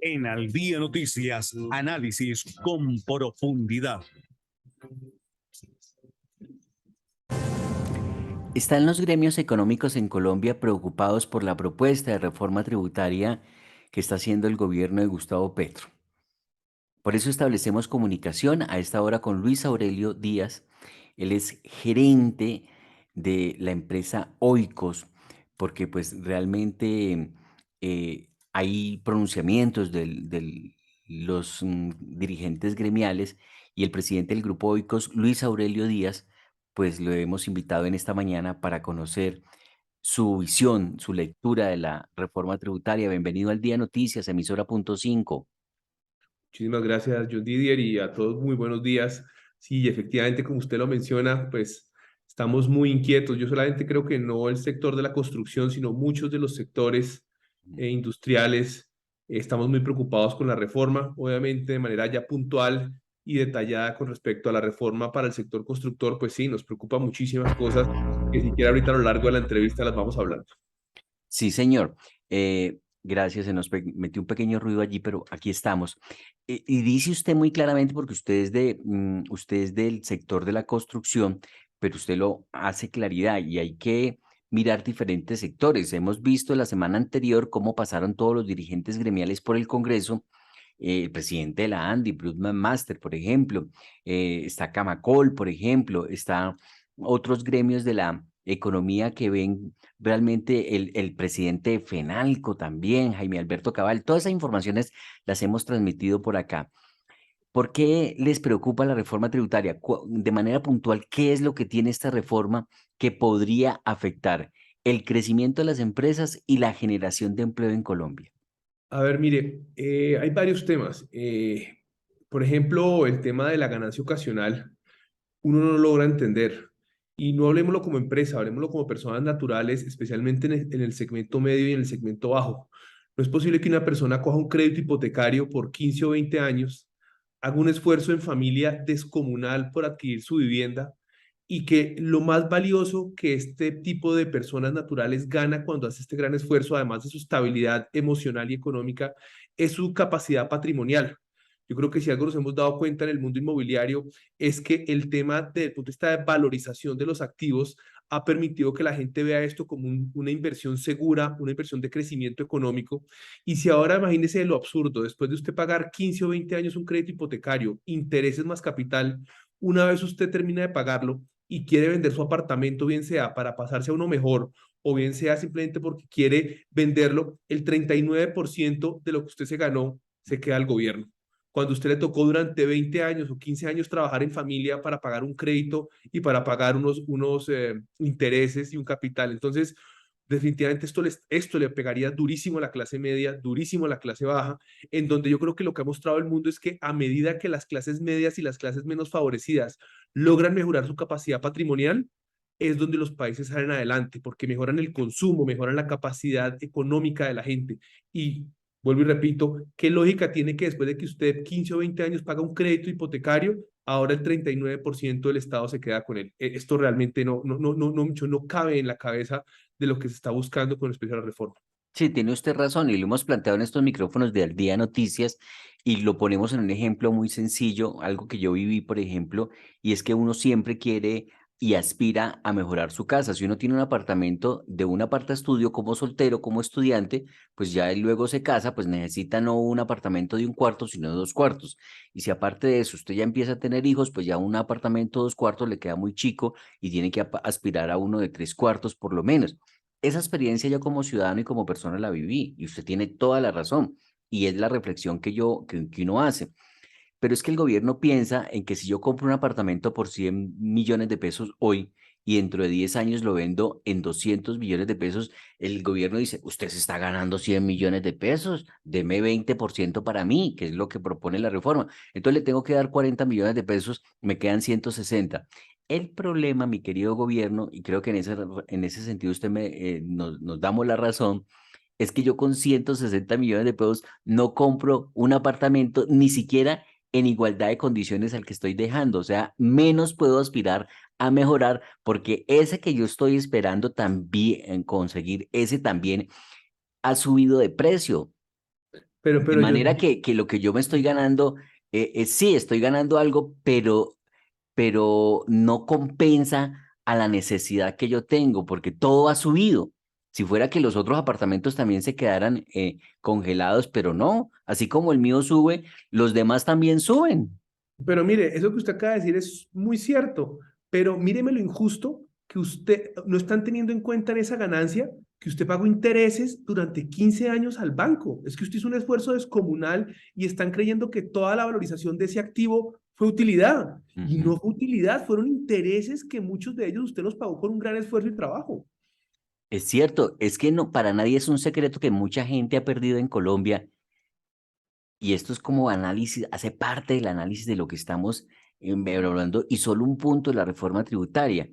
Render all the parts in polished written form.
En Al Día Noticias, análisis con profundidad. ¿Están los gremios económicos en Colombia preocupados por la propuesta de reforma tributaria que está haciendo el gobierno de Gustavo Petro? Por eso establecemos comunicación a esta hora con Luis Aurelio Díaz. Él es gerente de la empresa Oikos, porque pues realmente hay pronunciamientos de los dirigentes gremiales y el presidente del grupo Oikos, Luis Aurelio Díaz, pues lo hemos invitado en esta mañana para conocer su visión, su lectura de la reforma tributaria. Bienvenido al Día Noticias, emisora punto 5. Muchísimas gracias, John Didier, y a todos muy buenos días. Sí, efectivamente, como usted lo menciona, pues estamos muy inquietos. Yo solamente creo que no el sector de la construcción, sino muchos de los sectores industriales, estamos muy preocupados con la reforma, obviamente de manera ya puntual y detallada con respecto a la reforma para el sector constructor, pues sí, nos preocupa muchísimas cosas que si quiere ahorita a lo largo de la entrevista las vamos hablando. Sí, señor. Gracias, se nos metió un pequeño ruido allí, pero aquí estamos. Y dice usted muy claramente, porque usted es del sector de la construcción, pero usted lo hace claridad y hay que mirar diferentes sectores. Hemos visto la semana anterior cómo pasaron todos los dirigentes gremiales por el Congreso, el presidente de la ANDI, Bruce Master, por ejemplo, está Camacol, por ejemplo, está otros gremios de la economía que ven realmente el presidente de FENALCO también, Jaime Alberto Cabal, todas esas informaciones las hemos transmitido por acá. ¿Por qué les preocupa la reforma tributaria? De manera puntual, ¿qué es lo que tiene esta reforma que podría afectar el crecimiento de las empresas y la generación de empleo en Colombia? A ver, mire, hay varios temas. Por ejemplo, el tema de la ganancia ocasional, uno no lo logra entender. Y no hablemoslo como empresa, hablemoslo como personas naturales, especialmente en el segmento medio y en el segmento bajo. No es posible que una persona coja un crédito hipotecario por 15 o 20 años, haga un esfuerzo en familia descomunal por adquirir su vivienda y que lo más valioso que este tipo de personas naturales gana cuando hace este gran esfuerzo, además de su estabilidad emocional y económica, es su capacidad patrimonial. Yo creo que si algo nos hemos dado cuenta en el mundo inmobiliario es que el tema desde el punto de vista de valorización de los activos ha permitido que la gente vea esto como una inversión segura, una inversión de crecimiento económico. Y si ahora imagínese lo absurdo, después de usted pagar 15 o 20 años un crédito hipotecario, intereses más capital, una vez usted termina de pagarlo y quiere vender su apartamento, bien sea para pasarse a uno mejor o bien sea simplemente porque quiere venderlo, el 39% de lo que usted se ganó se queda al gobierno. Cuando usted le tocó durante 20 años o 15 años trabajar en familia para pagar un crédito y para pagar unos intereses y un capital. Entonces, definitivamente esto le pegaría durísimo a la clase media, durísimo a la clase baja, en donde yo creo que lo que ha mostrado el mundo es que a medida que las clases medias y las clases menos favorecidas logran mejorar su capacidad patrimonial, es donde los países salen adelante, porque mejoran el consumo, mejoran la capacidad económica de la gente. Y vuelvo y repito, ¿qué lógica tiene que después de que usted 15 o 20 años paga un crédito hipotecario, ahora el 39% del Estado se queda con él? Esto realmente no cabe en la cabeza de lo que se está buscando con respecto a la reforma. Sí, tiene usted razón y lo hemos planteado en estos micrófonos de Al Día Noticias y lo ponemos en un ejemplo muy sencillo, algo que yo viví, por ejemplo, y es que uno siempre quiere y aspira a mejorar su casa. Si uno tiene un apartamento de un estudio como soltero, como estudiante, pues ya él luego se casa, pues necesita no un apartamento de un cuarto, sino de dos cuartos. Y si aparte de eso usted ya empieza a tener hijos, pues ya un apartamento de dos cuartos le queda muy chico y tiene que aspirar a uno de tres cuartos por lo menos. Esa experiencia yo como ciudadano y como persona la viví y usted tiene toda la razón y es la reflexión que uno hace. Pero es que el gobierno piensa en que si yo compro un apartamento por 100 millones de pesos hoy y dentro de 10 años lo vendo en 200 millones de pesos, el gobierno dice, usted se está ganando 100 millones de pesos, deme 20% para mí, que es lo que propone la reforma. Entonces le tengo que dar 40 millones de pesos, me quedan 160. El problema, mi querido gobierno, y creo que en ese sentido nos damos la razón, es que yo con 160 millones de pesos no compro un apartamento ni siquiera en igualdad de condiciones al que estoy dejando. O sea, menos puedo aspirar a mejorar porque ese que yo estoy esperando también en conseguir, ese también ha subido de precio. De Pero yo, manera que lo que yo me estoy ganando, sí, estoy ganando algo, pero no compensa a la necesidad que yo tengo, porque todo ha subido. Si fuera que los otros apartamentos también se quedaran congelados, pero no, así como el mío sube, los demás también suben. pero mire, eso que usted acaba de decir es muy cierto, pero míreme lo injusto que usted no están teniendo en cuenta en esa ganancia que usted pagó intereses durante 15 años al banco. Es que usted hizo un esfuerzo descomunal y están creyendo que toda la valorización de ese activo fue utilidad. Y Ujú. no fue utilidad, fueron intereses que muchos de ellos usted los pagó con un gran esfuerzo y trabajo. Es cierto, es que no, para nadie es un secreto que mucha gente ha perdido en Colombia. Y esto es como análisis, hace parte del análisis de lo que estamos hablando y solo un punto de la reforma tributaria.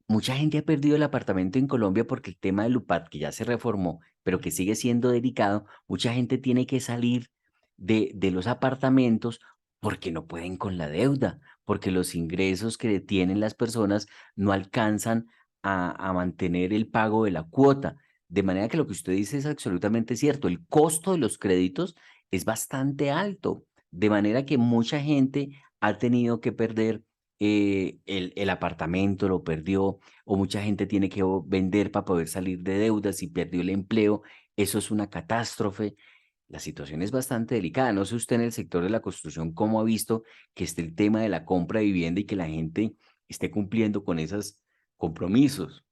Mucha gente ha perdido el apartamento en Colombia porque el tema del UPAT, que ya se reformó, pero que sigue siendo delicado, mucha gente tiene que salir de los apartamentos porque no pueden con la deuda, porque los ingresos que tienen las personas no alcanzan a mantener el pago de la cuota. De manera que lo que usted dice es absolutamente cierto. El costo de los créditos es bastante alto, de manera que mucha gente ha tenido que perder el apartamento, lo perdió, o mucha gente tiene que vender para poder salir de deudas y perdió el empleo. Eso es una catástrofe. La situación es bastante delicada. No sé usted en el sector de la construcción cómo ha visto que esté el tema de la compra de vivienda y que la gente esté cumpliendo con esos compromisos.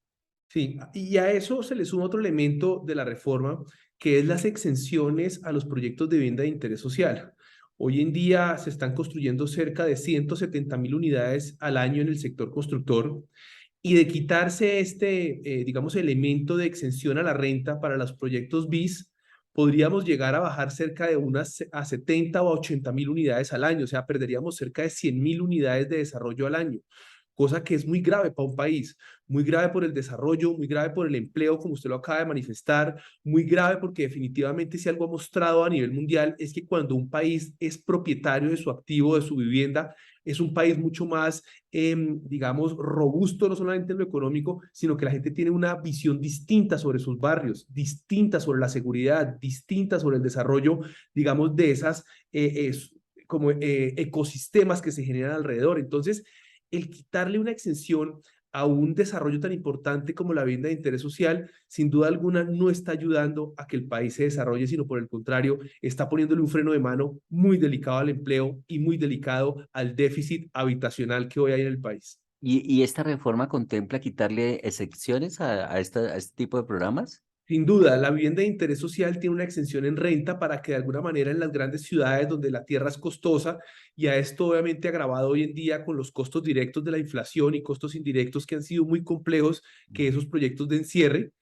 Sí, y a eso se le suma otro elemento de la reforma, que es las exenciones a los proyectos de vivienda de interés social. Hoy en día se están construyendo cerca de 170.000 unidades al año en el sector constructor y de quitarse este, digamos, elemento de exención a la renta para los proyectos BIS, podríamos llegar a bajar cerca de unas a 70 o a 80.000 unidades al año, o sea, perderíamos cerca de 100.000 unidades de desarrollo al año, cosa que es muy grave para un país, muy grave por el desarrollo, muy grave por el empleo, como usted lo acaba de manifestar, muy grave porque definitivamente si algo ha mostrado a nivel mundial es que cuando un país es propietario de su activo, de su vivienda, es un país mucho más, digamos, robusto, no solamente en lo económico, sino que la gente tiene una visión distinta sobre sus barrios, distinta sobre la seguridad, distinta sobre el desarrollo, digamos, de esas como ecosistemas que se generan alrededor. Entonces, el quitarle una exención a un desarrollo tan importante como la vivienda de interés social, sin duda alguna no está ayudando a que el país se desarrolle, sino por el contrario, está poniéndole un freno de mano muy delicado al empleo y muy delicado al déficit habitacional que hoy hay en el país. ¿Y esta reforma contempla quitarle excepciones a este tipo de programas? Sin duda, la vivienda de interés social tiene una exención en renta para que de alguna manera en las grandes ciudades donde la tierra es costosa y a esto obviamente agravado hoy en día con los costos directos de la inflación y costos indirectos que han sido muy complejos que esos proyectos de encierre,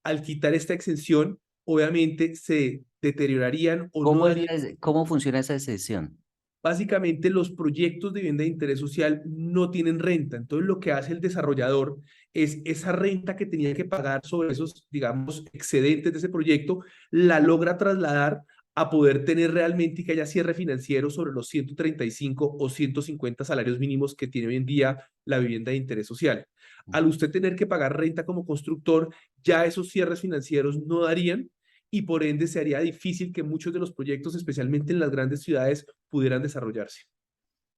al quitar esta exención, obviamente se deteriorarían o no darían. ¿Cómo funciona esa excepción? Básicamente, los proyectos de vivienda de interés social no tienen renta. Entonces, lo que hace el desarrollador es esa renta que tenía que pagar sobre esos, digamos, excedentes de ese proyecto, la logra trasladar a poder tener realmente que haya cierre financiero sobre los 135 o 150 salarios mínimos que tiene hoy en día la vivienda de interés social. Al usted tener que pagar renta como constructor, ya esos cierres financieros no darían y por ende se haría difícil que muchos de los proyectos, especialmente en las grandes ciudades, pudieran desarrollarse.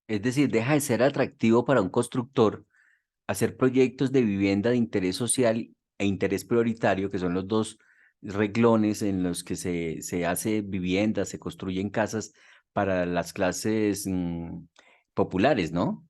Es decir, deja de ser atractivo para un constructor hacer proyectos de vivienda de interés social e interés prioritario, que son los dos reglones en los que se hace vivienda, se construyen casas para las clases populares, ¿no?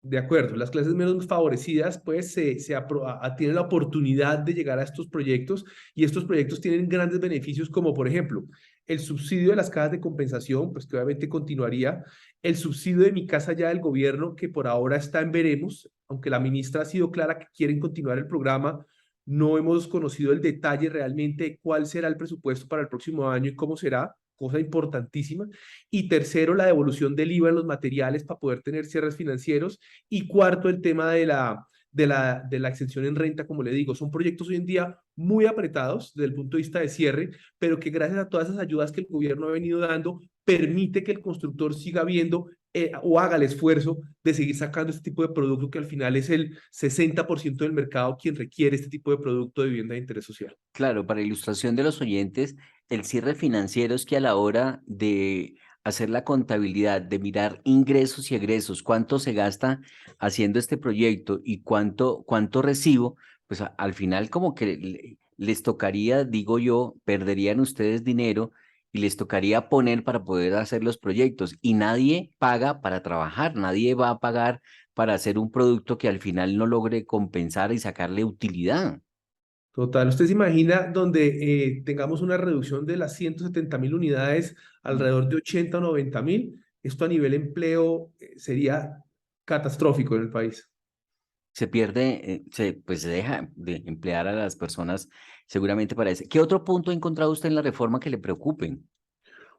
De acuerdo, las clases menos favorecidas pues tienen la oportunidad de llegar a estos proyectos y estos proyectos tienen grandes beneficios como por ejemplo el subsidio de las casas de compensación, pues que obviamente continuaría, el subsidio de mi casa ya del gobierno que por ahora está en veremos, aunque la ministra ha sido clara que quieren continuar el programa, no hemos conocido el detalle realmente de cuál será el presupuesto para el próximo año y cómo será, cosa importantísima. Y tercero, la devolución del IVA en los materiales para poder tener cierres financieros y cuarto, el tema de la exención en renta, como le digo, son proyectos hoy en día muy apretados desde el punto de vista de cierre, pero que gracias a todas esas ayudas que el gobierno ha venido dando, permite que el constructor siga viendo o haga el esfuerzo de seguir sacando este tipo de producto que al final es el 60% del mercado quien requiere este tipo de producto de vivienda de interés social. Claro, para ilustración de los oyentes, el cierre financiero es que a la hora de hacer la contabilidad, de mirar ingresos y egresos, cuánto se gasta haciendo este proyecto y cuánto recibo, pues al final como que les tocaría, digo yo, perderían ustedes dinero y les tocaría poner para poder hacer los proyectos. Y nadie paga para trabajar, nadie va a pagar para hacer un producto que al final no logre compensar y sacarle utilidad. Total, usted se imagina donde tengamos una reducción de las 170.000 unidades alrededor de 80 o 90.000, esto a nivel empleo sería catastrófico en el país. Se pierde, pues se deja de emplear a las personas seguramente para ese. ¿Qué otro punto ha encontrado usted en la reforma que le preocupen?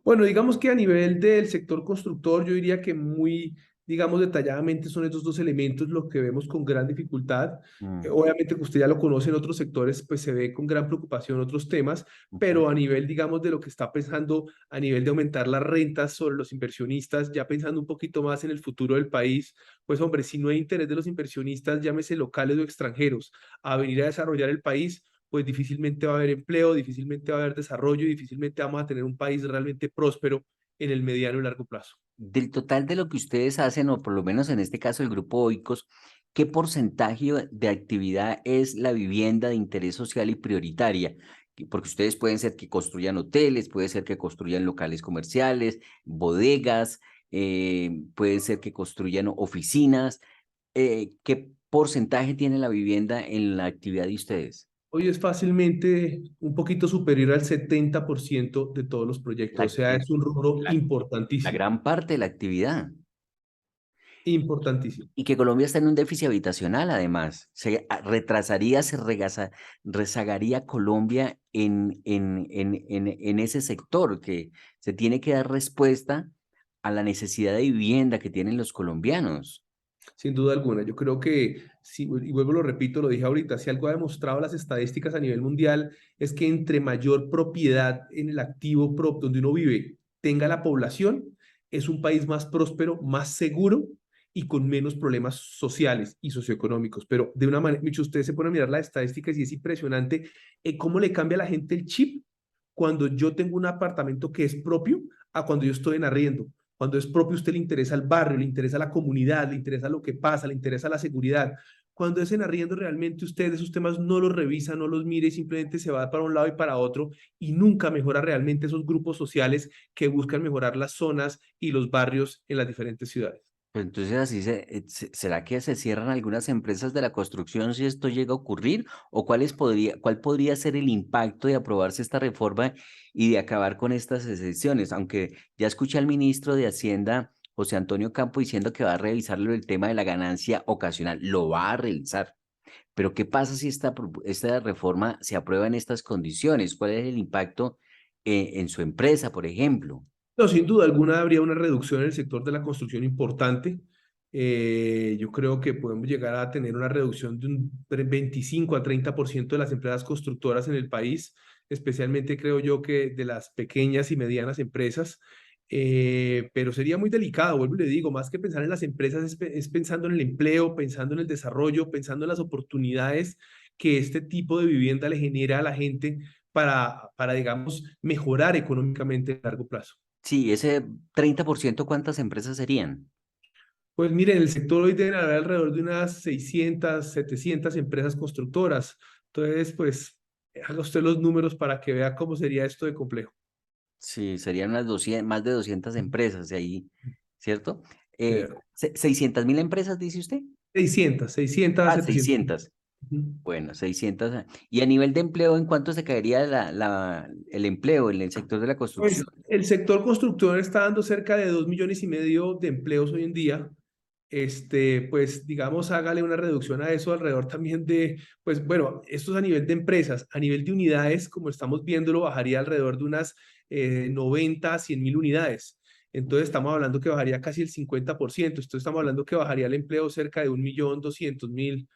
Bueno, digamos que a nivel del sector constructor, yo diría que muy, digamos, detalladamente son estos dos elementos los que vemos con gran dificultad. Mm, Obviamente que usted ya lo conoce en otros sectores, pues se ve con gran preocupación otros temas, ujú. pero a nivel, digamos, de lo que está pensando a nivel de aumentar las rentas sobre los inversionistas, ya pensando un poquito más en el futuro del país, pues hombre, si no hay interés de los inversionistas, llámese locales o extranjeros, a venir a desarrollar el país, pues difícilmente va a haber empleo, difícilmente va a haber desarrollo y difícilmente vamos a tener un país realmente próspero en el mediano y largo plazo. Del total de lo que ustedes hacen, o por lo menos en este caso el grupo Oikos, ¿qué porcentaje de actividad es la vivienda de interés social y prioritaria? Porque ustedes pueden ser que construyan hoteles, puede ser que construyan locales comerciales, bodegas, puede ser que construyan oficinas. ¿Qué porcentaje tiene la vivienda en la actividad de ustedes? Hoy es fácilmente un poquito superior al 70% de todos los proyectos, La, o sea, es un rubro la, la importantísimo, gran parte de la actividad. importantísimo. Y que Colombia está en un déficit habitacional, además. Se retrasaría, rezagaría Colombia en ese sector, que se tiene que dar respuesta a la necesidad de vivienda que tienen los colombianos. Sin duda alguna, yo creo que, si, y vuelvo, lo repito, lo dije ahorita, si algo ha demostrado las estadísticas a nivel mundial es que entre mayor propiedad en el activo donde uno vive tenga la población, es un país más próspero, más seguro y con menos problemas sociales y socioeconómicos. Pero de una manera, muchos ustedes se ponen a mirar las estadísticas y es impresionante cómo le cambia a la gente el chip cuando yo tengo un apartamento que es propio a cuando yo estoy en arriendo. Cuando es propio, a usted le interesa el barrio, le interesa la comunidad, le interesa lo que pasa, le interesa la seguridad. Cuando es en arriendo, realmente usted esos temas no los revisa, no los mire, simplemente se va para un lado y para otro y nunca mejora realmente esos grupos sociales que buscan mejorar las zonas y los barrios en las diferentes ciudades. Pero entonces así ¿será que se cierran algunas empresas de la construcción si esto llega a ocurrir? ¿O cuál podría ser el impacto de aprobarse esta reforma y de acabar con estas excepciones? Aunque ya escuché al ministro de Hacienda, José Antonio Campo, diciendo que va a revisar el tema de la ganancia ocasional. Lo va a revisar. Pero ¿qué pasa si esta reforma se aprueba en estas condiciones? ¿Cuál es el impacto en su empresa, por ejemplo? No, sin duda alguna habría una reducción en el sector de la construcción importante. Yo creo que podemos llegar a tener una reducción de un 25 a 30% de las empresas constructoras en el país, especialmente creo yo que de las pequeñas y medianas empresas. Pero sería muy delicado, vuelvo y le digo, más que pensar en las empresas, es pensando en el empleo, pensando en el desarrollo, pensando en las oportunidades que este tipo de vivienda le genera a la gente para digamos, mejorar económicamente a largo plazo. Sí, ese 30%, ¿cuántas empresas serían? Pues miren, en el sector hoy deben haber alrededor de unas 600, 700 empresas constructoras. Entonces, pues, haga usted los números para que vea cómo sería esto de complejo. Sí, serían unas 200, más de 200 empresas de ahí, ¿cierto? Eh, 600.000 empresas, dice usted. 600, 600, Ah, 700. 600. Ujú. Bueno, 600. Y a nivel de empleo, ¿en cuánto se caería el empleo en el sector de la construcción? Pues el sector constructor está dando cerca de 2,5 millones de empleos hoy en día. Pues digamos, hágale una reducción a eso alrededor también de, pues bueno, esto es a nivel de empresas, a nivel de unidades, como estamos viéndolo, bajaría alrededor de unas 90 a 100.000 unidades. Entonces estamos hablando que bajaría casi el 50%. Entonces estamos hablando que bajaría el empleo cerca de 1.200.000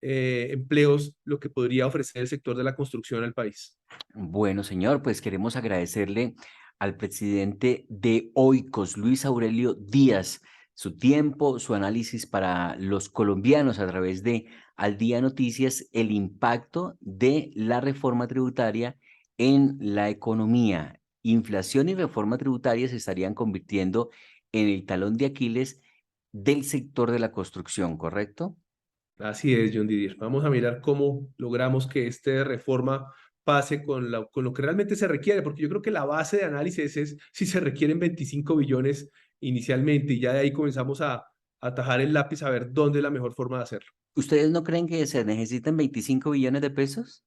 empleos, lo que podría ofrecer el sector de la construcción al país. Bueno, señor, pues queremos agradecerle al presidente de Oikos, Luis Aurelio Díaz, su tiempo, su análisis para los colombianos a través de Al Día Noticias, el impacto de la reforma tributaria en la economía. Inflación y reforma tributaria se estarían convirtiendo en el talón de Aquiles del sector de la construcción, ¿correcto? Así es, John Didier. Vamos a mirar cómo logramos que esta reforma pase con lo que realmente se requiere, porque yo creo que la base de análisis es si se requieren 25 billones inicialmente y ya de ahí comenzamos a atajar el lápiz a ver dónde es la mejor forma de hacerlo. ¿Ustedes no creen que se necesitan 25 billones de pesos?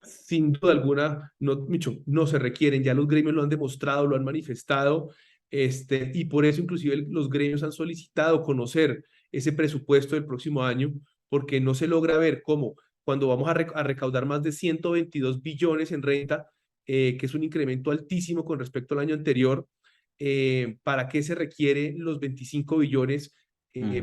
Sin duda alguna, no, Micho, no se requieren, ya los gremios lo han demostrado, lo han manifestado, y por eso inclusive los gremios han solicitado conocer ese presupuesto del próximo año, porque no se logra ver cómo cuando vamos a recaudar más de 122 billones en renta, que es un incremento altísimo con respecto al año anterior, ¿para qué se requieren los 25 billones?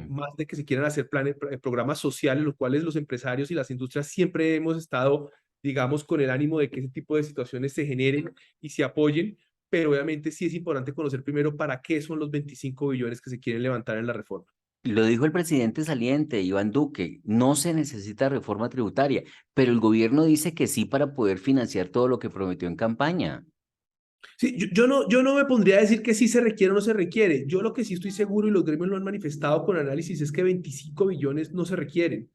Más de que se quieran hacer planes, programas sociales, los cuales los empresarios y las industrias siempre hemos estado, digamos, con el ánimo de que ese tipo de situaciones se generen y se apoyen, pero obviamente sí es importante conocer primero para qué son los 25 billones que se quieren levantar en la reforma. Lo dijo el presidente saliente, Iván Duque, no se necesita reforma tributaria, pero el gobierno dice que sí para poder financiar todo lo que prometió en campaña. Sí, yo no me pondría a decir que sí se requiere o no se requiere. Yo lo que sí estoy seguro y los gremios lo han manifestado con análisis es que 25 billones no se requieren.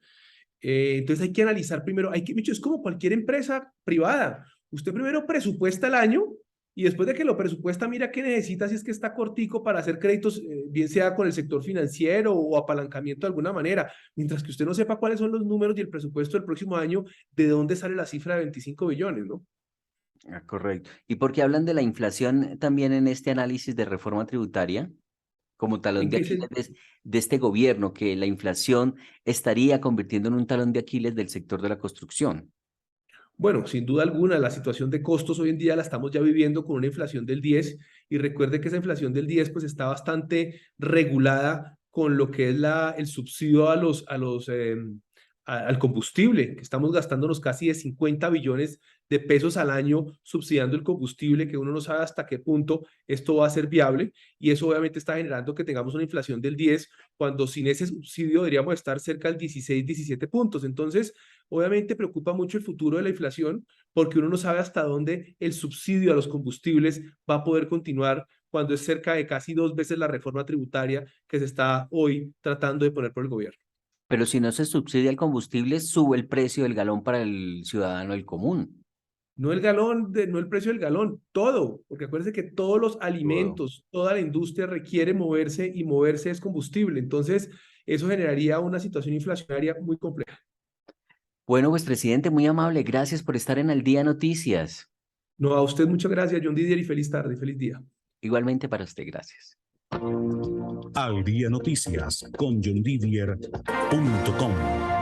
Entonces hay que analizar primero, Micho, es como cualquier empresa privada. Usted primero presupuesta el año y después de que lo presupuesta, mira qué necesita si es que está cortico para hacer créditos, bien sea con el sector financiero o apalancamiento de alguna manera. Mientras que usted no sepa cuáles son los números y el presupuesto del próximo año, ¿de dónde sale la cifra de 25 billones, no? Ah, correcto. ¿Y por qué hablan de la inflación también en este análisis de reforma tributaria? Como talón ¿En de qué Aquiles se, de este gobierno, que la inflación estaría convirtiendo en un talón de Aquiles del sector de la construcción. Bueno, sin duda alguna, la situación de costos hoy en día la estamos ya viviendo con una inflación del 10 y recuerde que esa inflación del 10 pues está bastante regulada con lo que es el subsidio al combustible, que estamos gastándonos casi de 50 billones de pesos al año subsidiando el combustible, que uno no sabe hasta qué punto esto va a ser viable y eso obviamente está generando que tengamos una inflación del 10 cuando sin ese subsidio deberíamos estar cerca del 16, 17 puntos. Entonces, obviamente preocupa mucho el futuro de la inflación porque uno no sabe hasta dónde el subsidio a los combustibles va a poder continuar cuando es cerca de casi 2 veces la reforma tributaria que se está hoy tratando de poner por el gobierno. Pero si no se subsidia el combustible, sube el precio del galón para el ciudadano del común. No el galón, no el precio del galón, todo, porque acuérdense que todos los Todo. alimentos, toda la industria requiere moverse y moverse es combustible. Entonces, eso generaría una situación inflacionaria muy compleja. Bueno, pues presidente, muy amable, gracias por estar en Al Día Noticias. No, a usted muchas gracias, John Didier, y feliz tarde, feliz día. Igualmente para usted, gracias. Al Día Noticias con JohnDidier.com.